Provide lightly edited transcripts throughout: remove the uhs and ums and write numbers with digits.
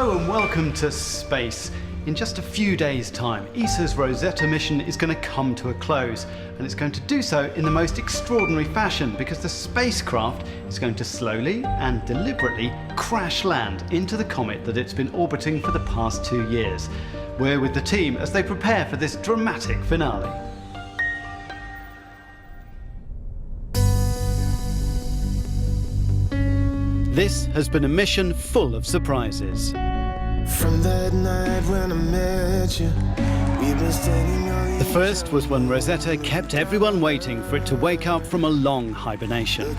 Hello and welcome to space. In just a few days' time, ESA's Rosetta mission is going to come to a close, and it's going to do so in the most extraordinary fashion because the spacecraft is going to slowly and deliberately crash land into the comet that it's been orbiting for the past 2 years. We're with the team as they prepare for this dramatic finale. This has been a mission full of surprises. From that night when I met you, we've been standing on the first was when Rosetta kept everyone waiting for it to wake up from a long hibernation.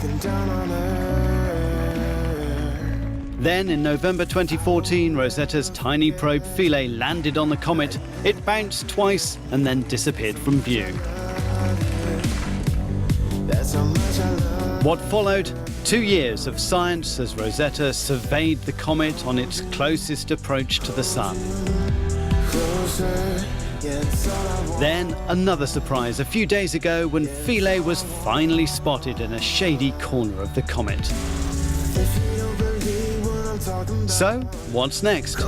Then in November 2014, Rosetta's tiny probe Philae landed on the comet. It bounced twice and then disappeared from view. What followed? 2 years of science as Rosetta surveyed the comet on its closest approach to the sun. Then another surprise a few days ago when Philae was finally spotted in a shady corner of the comet. So, what's next?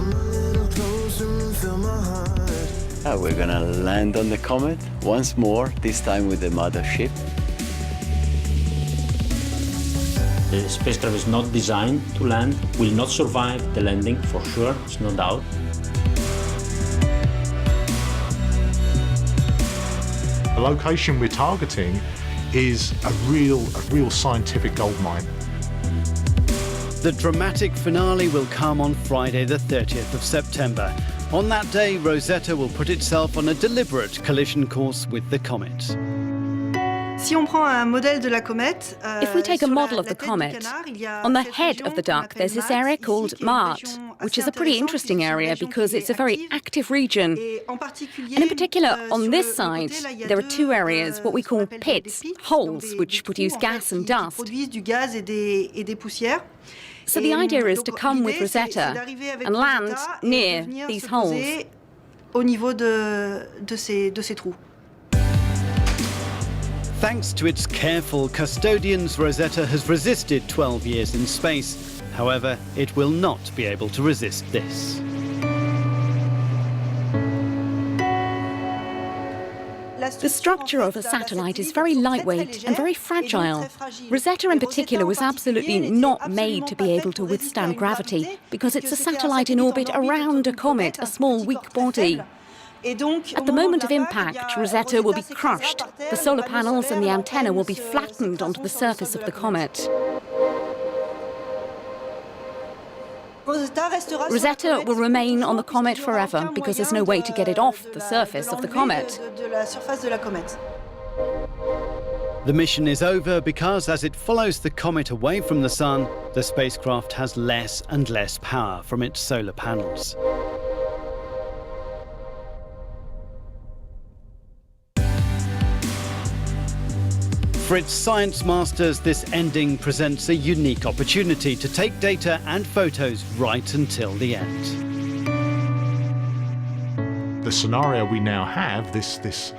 We're gonna land on the comet once more, this time with the mothership. The spacecraft is not designed to land, will not survive the landing for sure, it's no doubt. The location we're targeting is a real scientific goldmine. The dramatic finale will come on Friday the 30th of September. On that day, Rosetta will put itself on a deliberate collision course with the comet. If we take a model of the comet, on the head of the duck there's this area called Mart, which is a pretty interesting area because it's a very active region. And in particular, on this side, there are two areas, what we call pits, holes, which produce gas and dust. So the idea is to come with Rosetta and land near these holes. Thanks to its careful custodians, Rosetta has resisted 12 years in space. However, it will not be able to resist this. The structure of a satellite is very lightweight and very fragile. Rosetta in particular was absolutely not made to be able to withstand gravity because it's a satellite in orbit around a comet, a small weak body. At the moment of impact, Rosetta will be crushed. The solar panels and the antenna will be flattened onto the surface of the comet. Rosetta will remain on the comet forever because there's no way to get it off the surface of the comet. The mission is over because as it follows the comet away from the sun, the spacecraft has less and less power from its solar panels. For its science masters, this ending presents a unique opportunity to take data and photos right until the end. The scenario we now have, this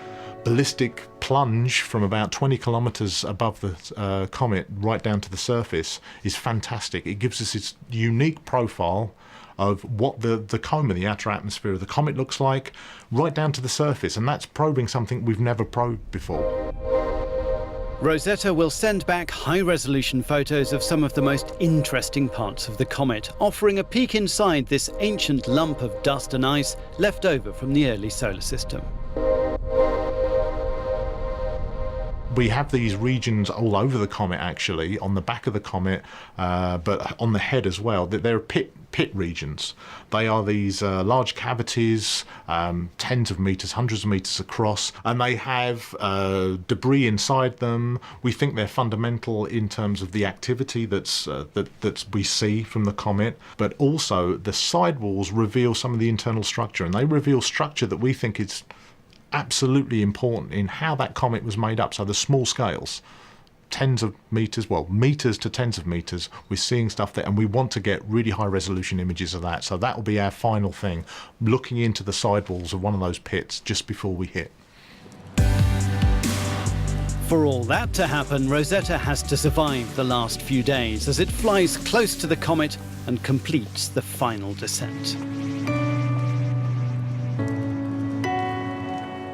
ballistic plunge from about 20 kilometers above the comet right down to the surface, is fantastic. It gives us its unique profile of what the coma, the outer atmosphere of the comet looks like, right down to the surface, and that's probing something we've never probed before. Rosetta will send back high-resolution photos of some of the most interesting parts of the comet, offering a peek inside this ancient lump of dust and ice left over from the early solar system. We have these regions all over the comet, actually, on the back of the comet, but on the head as well. They're pit regions. They are these large cavities, tens of meters, hundreds of meters across, and they have debris inside them. We think they're fundamental in terms of the activity that we see from the comet, but also the sidewalls reveal some of the internal structure, and they reveal structure that we think is absolutely important in how that comet was made up. So the small scales, tens of meters, well, meters to tens of meters, we're seeing stuff there, and we want to get really high resolution images of that. So that will be our final thing, looking into the sidewalls of one of those pits just before we hit. For all that to happen, Rosetta has to survive the last few days as it flies close to the comet and completes the final descent.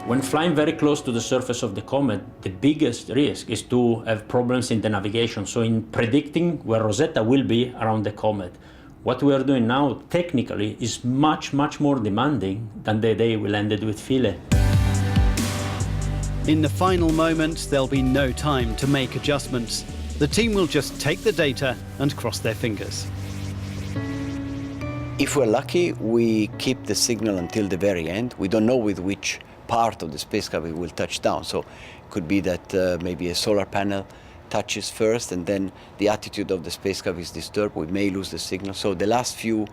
When flying very close to the surface of the comet, the biggest risk is to have problems in the navigation. So in predicting where Rosetta will be around the comet, what we are doing now technically is much, much more demanding than the day we landed with Philae. In the final moments, there'll be no time to make adjustments. The team will just take the data and cross their fingers. If we're lucky, we keep the signal until the very end. We don't know with which part of the spacecraft it will touch down. So it could be that maybe a solar panel touches first and then the attitude of the spacecraft is disturbed. We may lose the signal. So the last few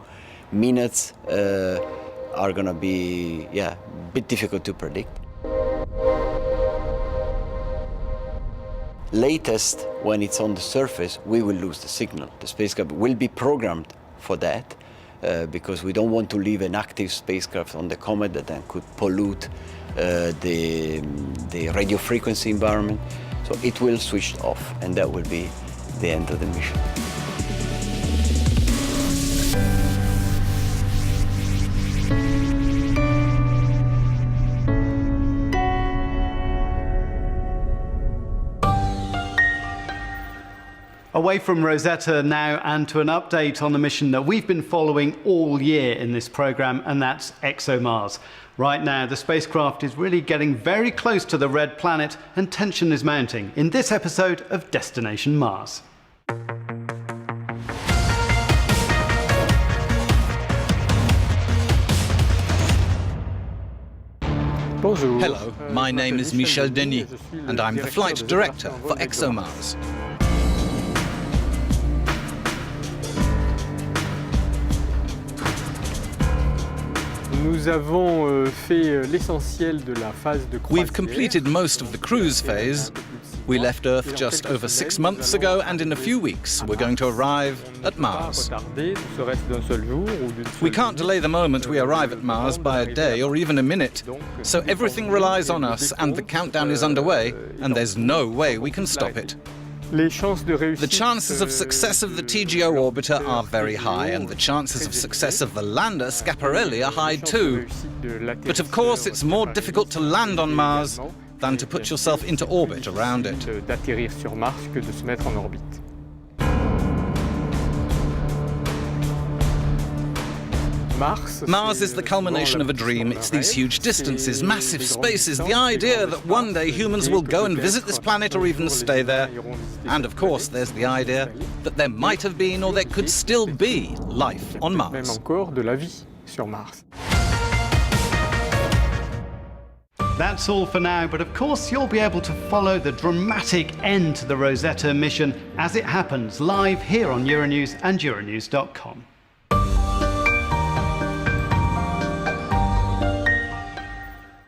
minutes are going to be a bit difficult to predict. Latest, when it's on the surface, we will lose the signal. The spacecraft will be programmed for that because we don't want to leave an active spacecraft on the comet that then could pollute the radio frequency environment. So it will switch off, and that will be the end of the mission. Away from Rosetta now, and to an update on the mission that we've been following all year in this programme, and that's ExoMars. Right now, the spacecraft is really getting very close to the red planet, and tension is mounting in this episode of Destination Mars. Hello, my name is Michel Denis, and I'm the flight director for ExoMars. We've completed most of the cruise phase. We left Earth just over 6 months ago, and in a few weeks we're going to arrive at Mars. We can't delay the moment we arrive at Mars by a day or even a minute, so everything relies on us, and the countdown is underway, and there's no way we can stop it. The chances of success of the TGO orbiter are very high, and the chances of success of the lander Schiaparelli are high too. But of course, it's more difficult to land on Mars than to put yourself into orbit around it. Mars is the culmination of a dream. It's these huge distances, massive spaces, the idea that one day humans will go and visit this planet or even stay there. And of course, there's the idea that there might have been or there could still be life on Mars. That's all for now, but of course you'll be able to follow the dramatic end to the Rosetta mission as it happens live here on Euronews and Euronews.com.